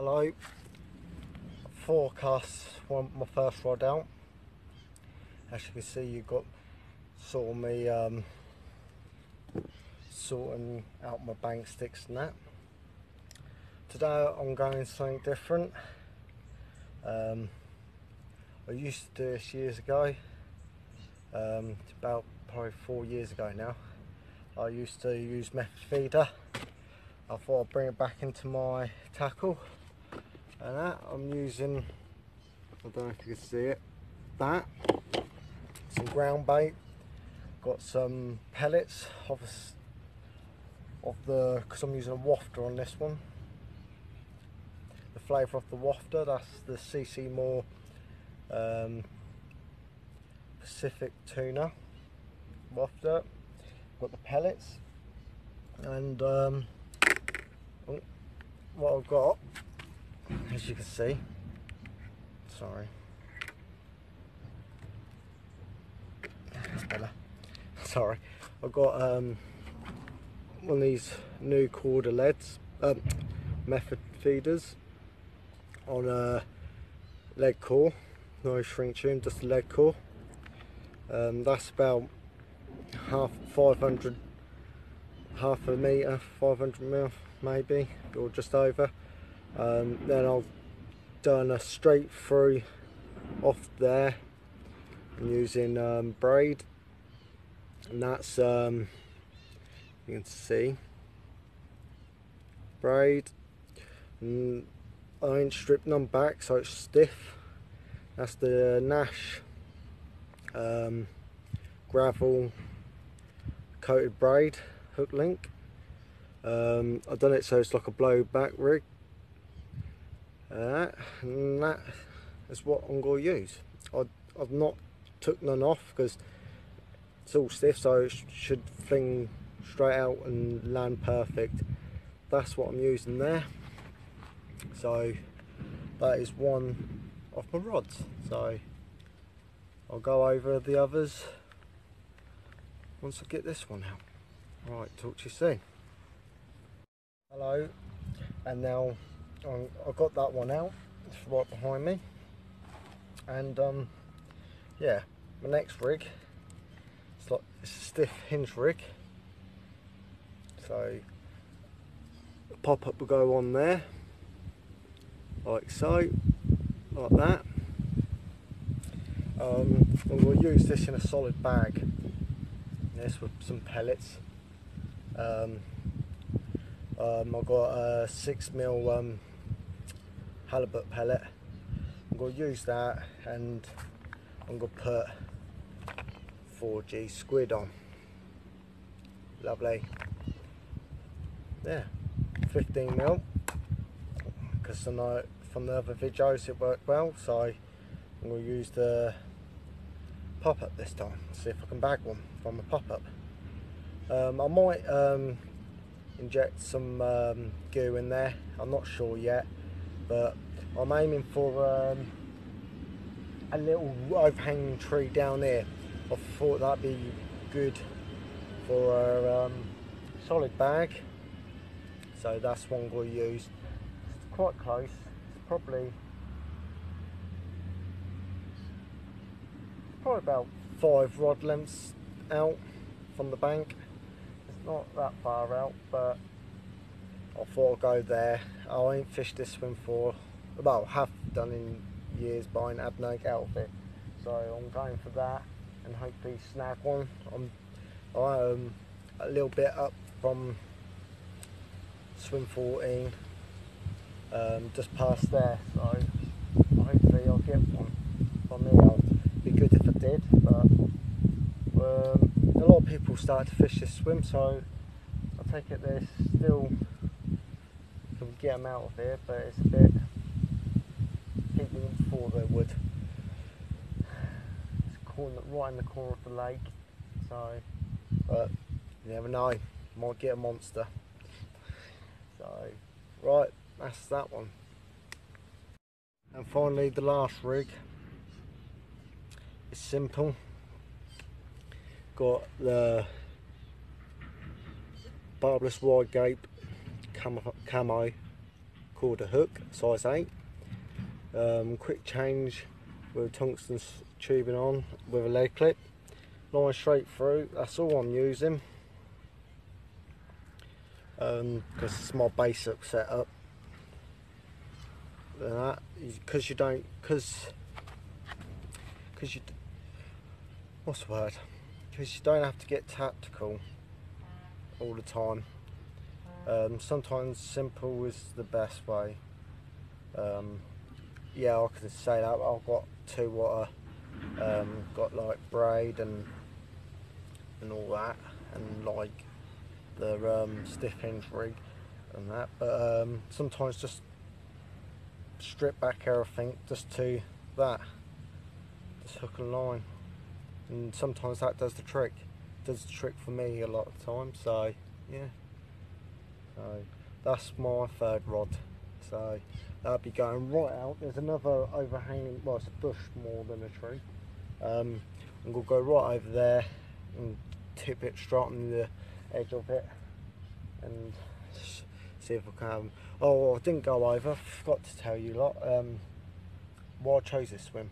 Hello, forecast my first rod out. As you can see, you've got sort of me sorting out my bank sticks and that. Today I'm going something different. I used to do this years ago, about probably 4 years ago now. I used to use method feeder. I thought I'd bring it back into my tackle, and that I'm using, I don't know if you can see it, that, some ground bait, got some pellets of the, because I'm using a wafter on this one. The flavour of the wafter, that's the CC More Pacific Tuna wafter. Got the pellets, and what I've got, as you can see, sorry, that's better. Sorry, I've got one of these new quarter leads, method feeders on a lead core, no shrink tune, just a lead core. That's about half a metre, 500 mil maybe, or just over. Then I've done a straight through off there. I'm using braid, and that's you can see braid, and I ain't stripped none back so it's stiff. That's the Nash gravel coated braid hook link. I've done it so it's like a blow back rig, and that is what I'm going to use. I've not took none off because it's all stiff, so it should fling straight out and land perfect. That's what I'm using there. So that is one of my rods, so I'll go over the others once I get this one out. Right, talk to you soon. Hello, and now I've got that one out, it's right behind me, and yeah, my next rig, it's a stiff hinge rig, so the pop-up will go on there, like so, like that. I'm going to use this in a solid bag, this with some pellets. I've got a 6mm halibut pellet. I'm going to use that, and I'm going to put 4G squid on. Lovely. Yeah, 15mm, because I know from the other videos it worked well, so I'm going to use the pop-up this time, see if I can bag one from the pop-up. I might inject some goo in there, I'm not sure yet, but I'm aiming for a little overhanging tree down here. I thought that'd be good for a solid bag, so that's one I'm going to use. It's quite close, it's probably about 5 rod lengths out from the bank. It's not that far out, but I thought I'd go there. I ain't fished this swim for, well, have done in years, but I ain't had no out of it, so I'm going for that and hopefully snag one. I'm a little bit up from swim 14, just past there, so hopefully I'll get one from here. It'd be good if I did, but a lot of people start to fish this swim, so I take it there's still, can get them out of here, but it's a bit people before they would. It's right in the corner of the lake, so, but you never know, might get a monster. So right, that's that one. And finally the last rig. It's simple. Got the barbless wide gape camo called a hook, size 8. Quick change with tungsten tubing on with a leg clip. Line straight through, that's all I'm using. Because it's my basic setup. Because you don't, what's the word? Because you don't have to get tactical all the time. Sometimes simple is the best way. Yeah, I can say that. I've got 2 water, got like braid and all that, and like the stiff hinge rig and that. But sometimes just strip back everything just to that, just hook and line, and sometimes that does the trick. Does the trick for me a lot of the time. So yeah, so that's my 3rd rod. So that'll be going right out. There's another overhanging, well, it's a bush more than a tree. And we'll go right over there and tip it straight on the edge of it and see if we can. Oh, I didn't go over, forgot to tell you lot. Why I chose this swim.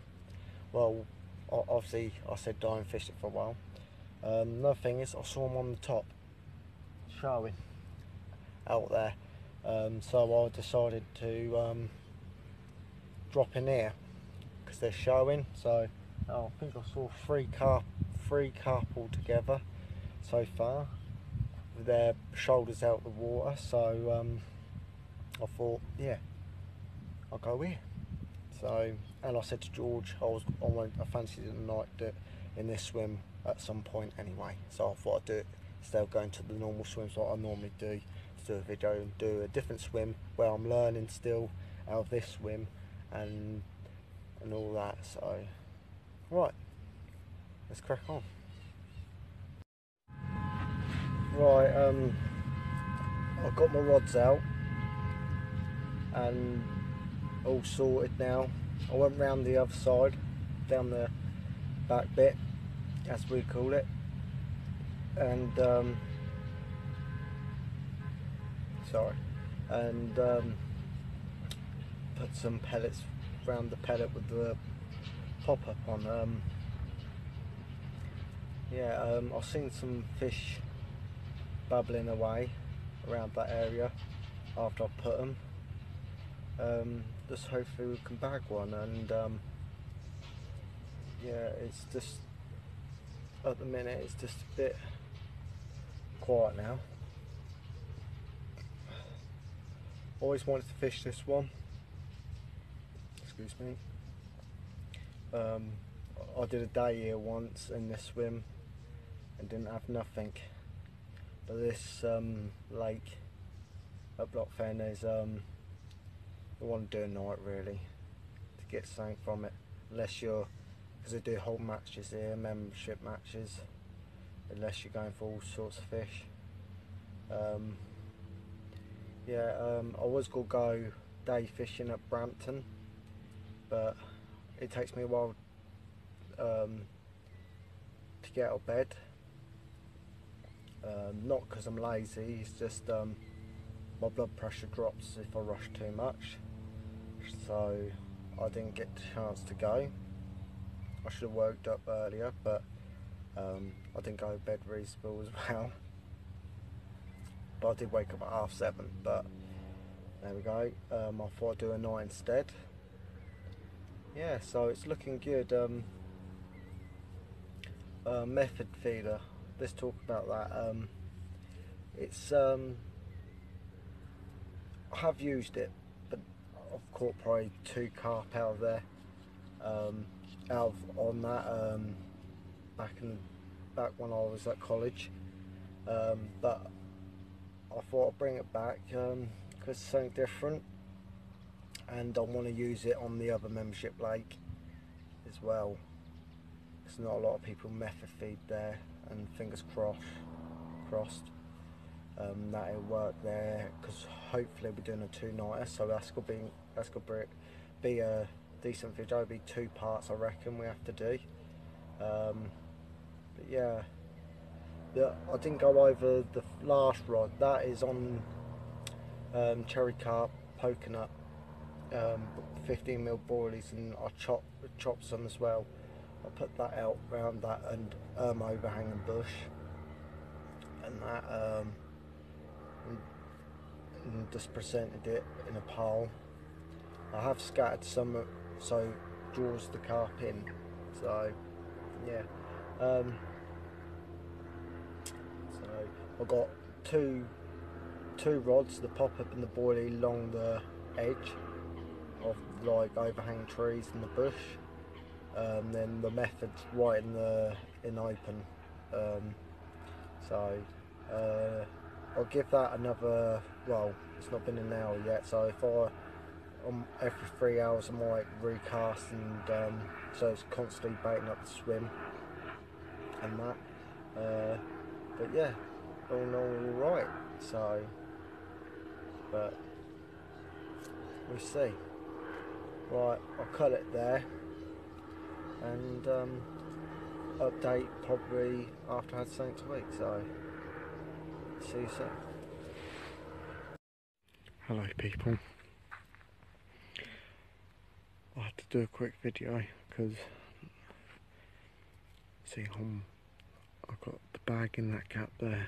Well, obviously I said die and fish it for a while. Another thing is I saw them on the top showing out there. So I decided to drop in here because they're showing. So I think I saw three carp altogether so far with their shoulders out the water. So I thought, yeah, I'll go here. So, and I said to George, I fancied it and liked it in this swim at some point anyway. So I thought I'd do it instead of going to the normal swims like I normally do. Do a video and do a different swim where I'm learning still out of this swim and all that. So right, let's crack on. Right, I've got my rods out and all sorted now. I went round the other side, down the back bit as we call it, and put some pellets around the pellet with the pop-up on. I've seen some fish bubbling away around that area after I put them. Just hopefully we can bag one, and yeah, it's just at the minute it's just a bit quiet now. Always wanted to fish this one. Excuse me. I did a day here once in this swim and didn't have nothing. But this lake at Block Fenland is I want to do a night really to get something from it. Unless you're, because they do whole matches here, membership matches. Unless you're going for all sorts of fish. I was going to go day fishing at Brampton, but it takes me a while to get out of bed. Not because I'm lazy, it's just my blood pressure drops if I rush too much, so I didn't get the chance to go. I should have woke up earlier, but I didn't go to bed reasonable as well. But I did wake up at 7:30, but there we go. I thought I'd do a night instead. Yeah, so it's looking good. Method feeder, let's talk about that. It's I have used it, but I've caught probably 2 carp out of there, on that back when I was at college, but I thought I'd bring it back because it's something different, and I want to use it on the other membership lake as well. There's not a lot of people method feed there, and fingers crossed that it'll work there, because hopefully we're doing a 2-nighter, so that's gonna be a decent video. It'll be 2 parts I reckon we have to do. But yeah, I didn't go over the last rod. That is on cherry carp coconut 15mm boilies, and I chop some as well. I put that out round that and overhanging bush, and that and just presented it in a pile. I have scattered some so it draws the carp in. So yeah, so I've got two rods, the pop up and the boilie, along the edge of like overhanging trees in the bush. Then the method's right in open. So I'll give that another, well, it's not been an hour yet, so if every 3 hours I might recast, and so it's constantly baiting up the swim and that. But yeah, all in all right. So, but we'll see. Right, I'll cut it there, and update probably after I had something to eat. So, see you soon. Hello people. I had to do a quick video because see, I've got the bag in that gap there.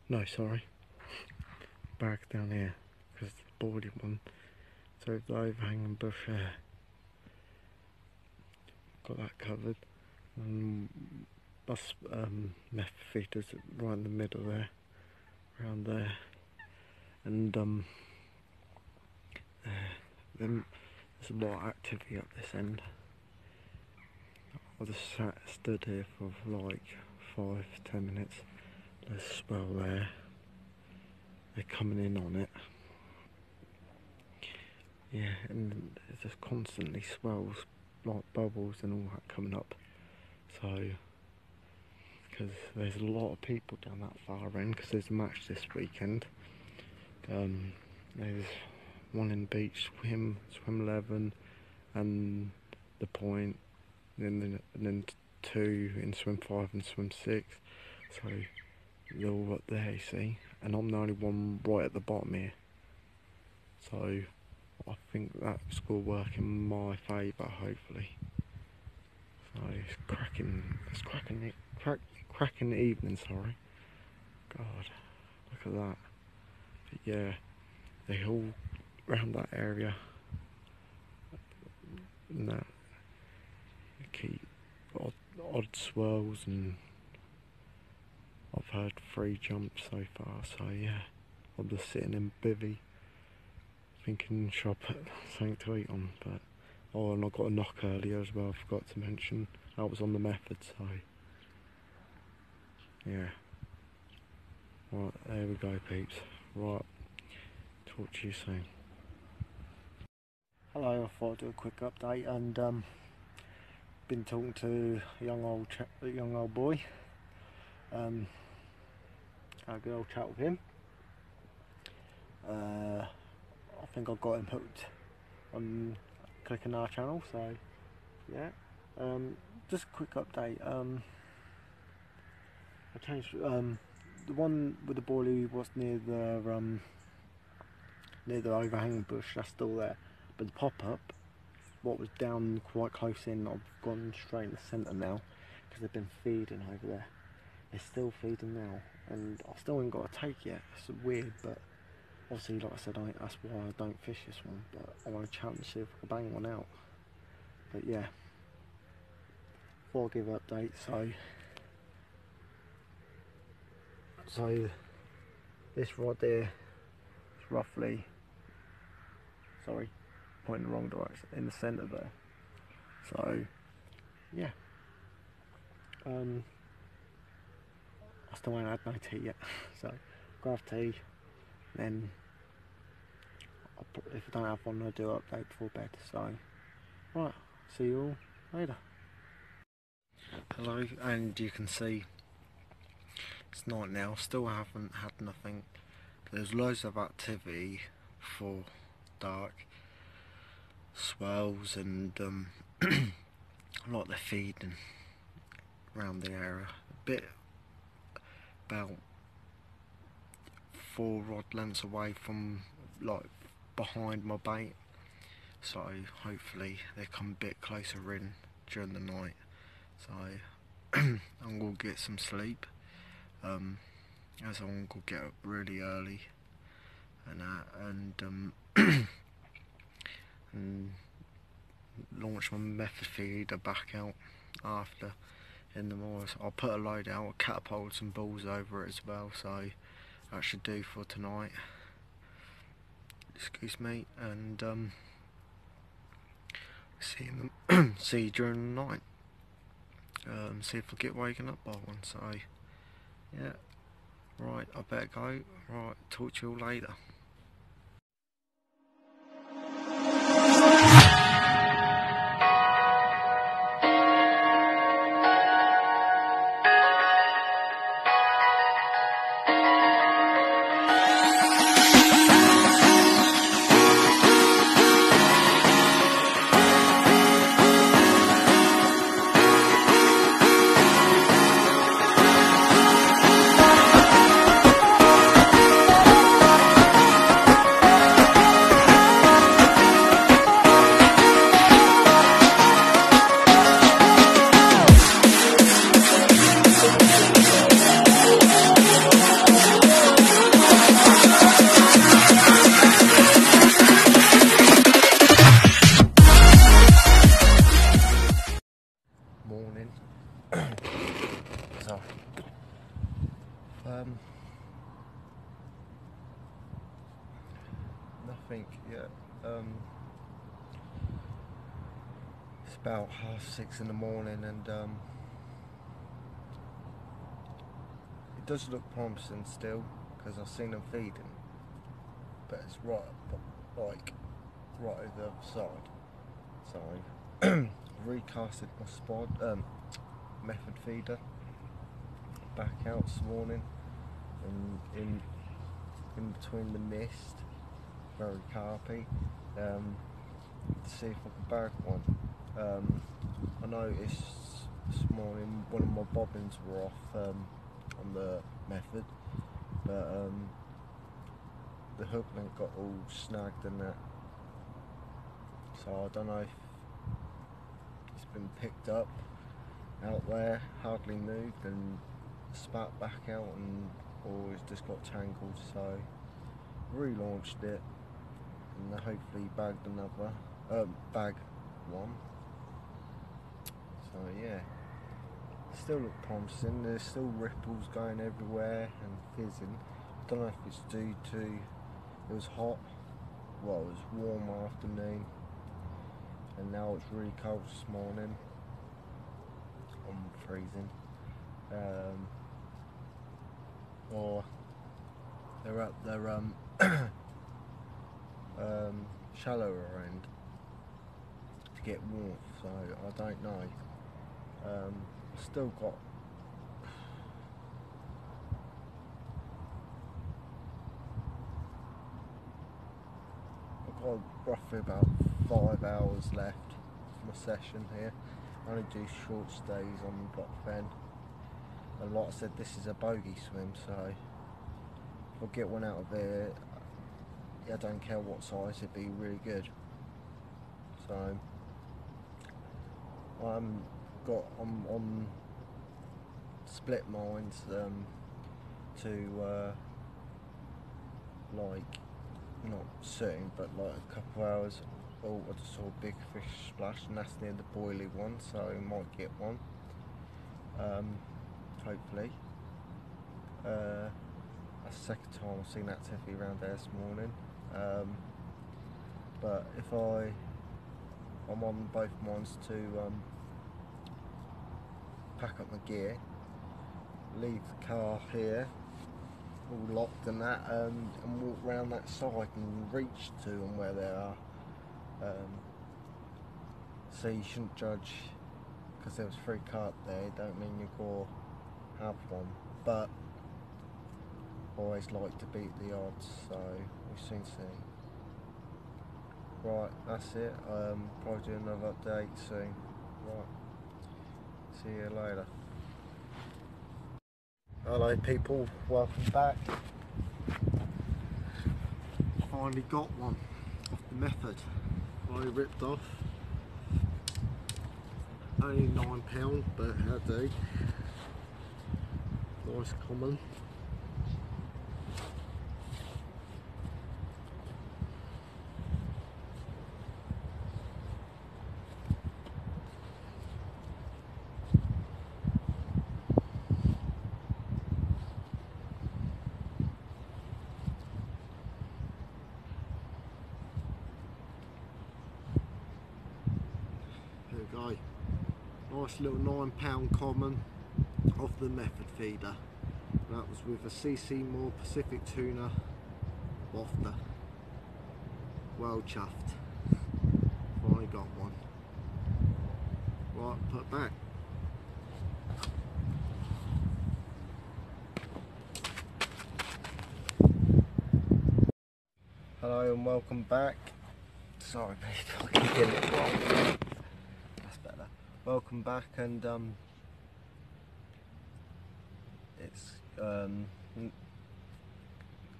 No, sorry, bag down here, because the boarded one. So the overhanging bush there, got that covered. That's meth feeders right in the middle there, around there, and then there's a lot of activity up this end. I just stood here for like 5-10 minutes. There's a swell there. They're coming in on it. Yeah, and there's just constantly swells, like bubbles and all that coming up. So, because there's a lot of people down that far end, because there's a match this weekend. There's one in beach swim 11, and the point, and then 2 in swim 5 and swim 6. So they're all up there, you see, and I'm the only one right at the bottom here. So I think that's going to work in my favour, hopefully. So it's cracking the evening, sorry. God, look at that. But yeah, they all round that area, and that keep odd swirls, and I've heard 3 jumps so far. So yeah, I'm just sitting in bivvy thinking should I put something to eat on. But oh, and I got a knock earlier as well, I forgot to mention. That was on the method, so yeah. Right, there we go peeps. Right, talk to you soon. Hello, I thought I'd do a quick update, and been talking to a young old boy. Had a good old chat with him. I think I got him hooked on clicking our channel, so yeah. Just a quick update. I changed the one with the boilie was near the overhanging bush. That's still there, but the pop-up, what was down quite close in, I've gone straight in the centre now, because they've been feeding over there. They're still feeding now, and I still ain't got a take yet. It's weird, but obviously, like I said, that's why I don't fish this one. But I want to chance and see if I can bang one out. But yeah, before I give an update, so this rod there is roughly, sorry, pointing the wrong direction, in the centre there. So yeah, I still ain't had no tea yet. So grab tea, then if I don't have one, I'll do an update before bed. So right, see you all later. Hello, and you can see it's night now. Still haven't had nothing. There's loads of activity for dark, swells, and like they're feeding around the area. A bit about 4 rod lengths away from, like, behind my bait, so hopefully they come a bit closer in during the night. So I'm gonna get some sleep, as I'm gonna get up really early and and launch my method feeder back out after in the morning. So I'll put a load out, I'll catapult some balls over it as well, so that should do for tonight. Excuse me, and see you during the night. See if I get waken up by one. So yeah, right, I better go. Right, talk to you all later. Morning. So nothing yet. It's about 6:30 in the morning, and it does look promising still, because I've seen them feeding, but it's right over the other side. So recasted my spot method feeder back out this morning, and in between the mist, very carpy, to see if I can bag one. I noticed this morning one of my bobbins were off on the method, but the hook link got all snagged and that, so I don't know if it's been picked up out there, hardly moved and spat back out, or it's just got tangled. So relaunched it and hopefully bagged bag one. So yeah, still look promising. There's still ripples going everywhere and fizzing. I don't know if it's due to it was hot, well, it was warm afternoon, and now it's really cold this morning. I'm freezing. Or they're at their shallower end to get warmth, so I don't know. Still got roughly about 5 hours left for my session here. I only do short stays on Block Fen, and like I said, this is a bogey swim, so if I get one out of there, I don't care what size, it'd be really good. So I'm on split minds to like, not soon, but like a couple of hours. Oh, I just saw a big fish splash, and that's near the boilie one, so I might get one, hopefully. That's the second time I've seen that tiffy around there this morning. But if I'm on both minds to pack up my gear, leave the car here all locked and that, and walk round that side and reach to them where they are. So you shouldn't judge because there was 3 carp there, don't mean you're going to have one, but always like to beat the odds, so we'll soon see. Right, that's it. Probably do another update soon. Right, see you later. Hello people, welcome back. Finally got one off the method. I ripped off. Only £9, but how do? Nice common. There we go. Nice little £9 common off the method feeder. That was with a CC Moore Pacific tuna wafter. Well chuffed. Finally got one. Right, put it back. Hello and welcome back. Sorry people, I keep getting it wrong. That's better. Welcome back, and it's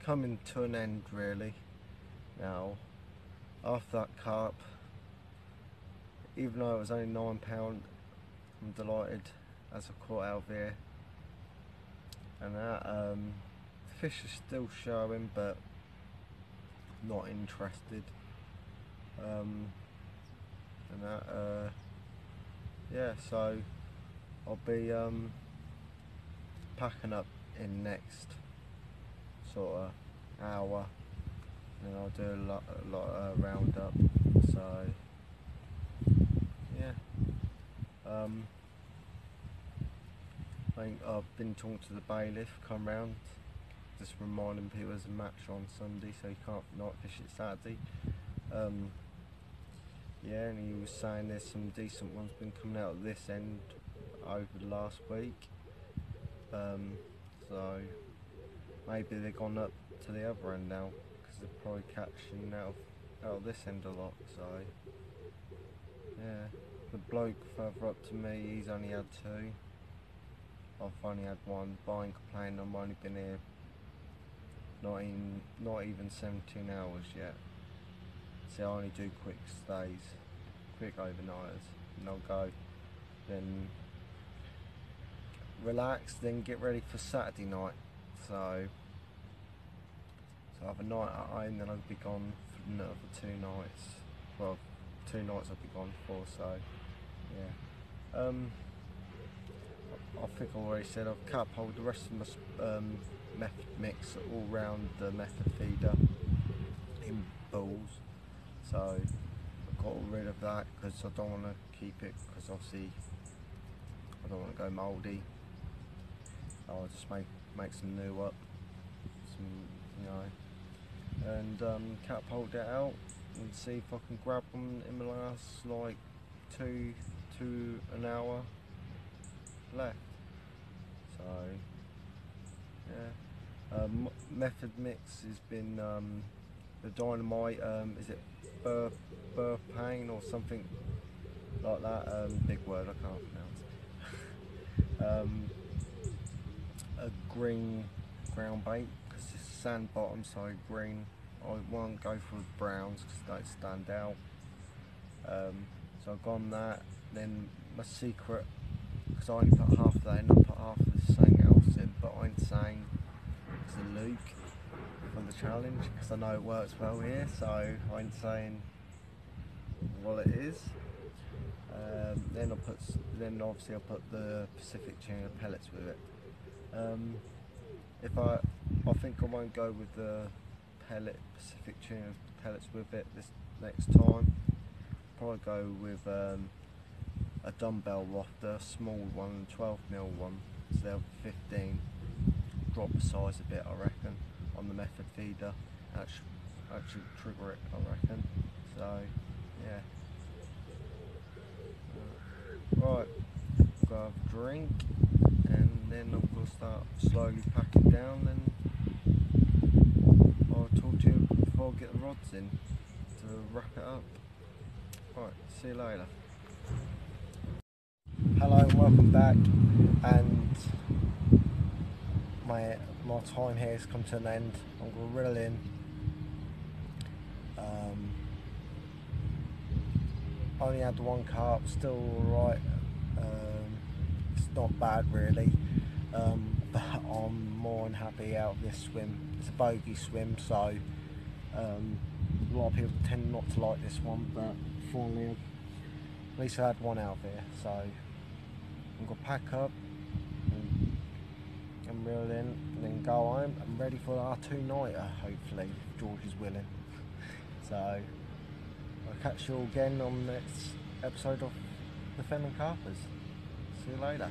coming to an end really now. After that carp, even though it was only £9, I'm delighted as I caught out of here. And that the fish is still showing, but not interested. And that yeah, so I'll be packing up in next sort of hour, and I'll do a lot of roundup. So yeah, I think I've been talking to the bailiff, come round, just reminding people there's a match on Sunday, so you can't night fish it Saturday. Yeah, and he was saying there's some decent ones been coming out of this end over the last week. So maybe they've gone up to the other end now, because they're probably catching out of this end a lot. So yeah, the bloke further up to me, he's only had 2. I've only had 1. But I ain't complaining, I've only been here not even 17 hours yet. So I only do quick stays, quick overnighters, and I'll go, then relax, then get ready for Saturday night. So I have a night at home, then I'll be gone for another 2 nights. Well, 2 nights I'll be gone for. So yeah, I think I already said I've carp hold the rest of my method mix all round the method feeder in balls. So I've got rid of that because I don't want to keep it, because obviously I don't want to go mouldy. I'll just make some new up, and catapult it out and see if I can grab them in the last like two an hour left. So yeah, method mix has been the dynamite. Is it Burpain or something like that? Big word I can't pronounce. A green ground bait, because it's sand bottom, so green. I won't go for browns because they stand out. So I've gone that. Then my secret, because I only put half of that in, I put half of something else in, but I'm saying it's a Luke for the challenge, because I know it works well here, so I'm saying what it is. Then obviously I'll put the Pacific tuna pellets with it. I think I won't go with the Pacific tuna pellets with it this next time. Probably go with a dumbbell wafter, small one, 12mm one, so they'll be 15. Drop the size a bit, I reckon, on the method feeder. Actually trigger it, I reckon. So yeah. Right, go have a drink, and then I'm going to start slowly packing down, and I'll talk to you before I get the rods in to wrap it up. Right, see you later. Hello and welcome back, and my time here has come to an end. I'm going to reel in. Only had one carp, still alright. It's not bad really, but I'm more than happy out of this swim. It's a bogey swim, so a lot of people tend not to like this one, but finally at least I had one out of here. So I'm going to pack up and reel in and then go home. I'm ready for our 2-nighter, hopefully, if George is willing. So I'll catch you all again on the next episode of the Fenland Carpers. See you later.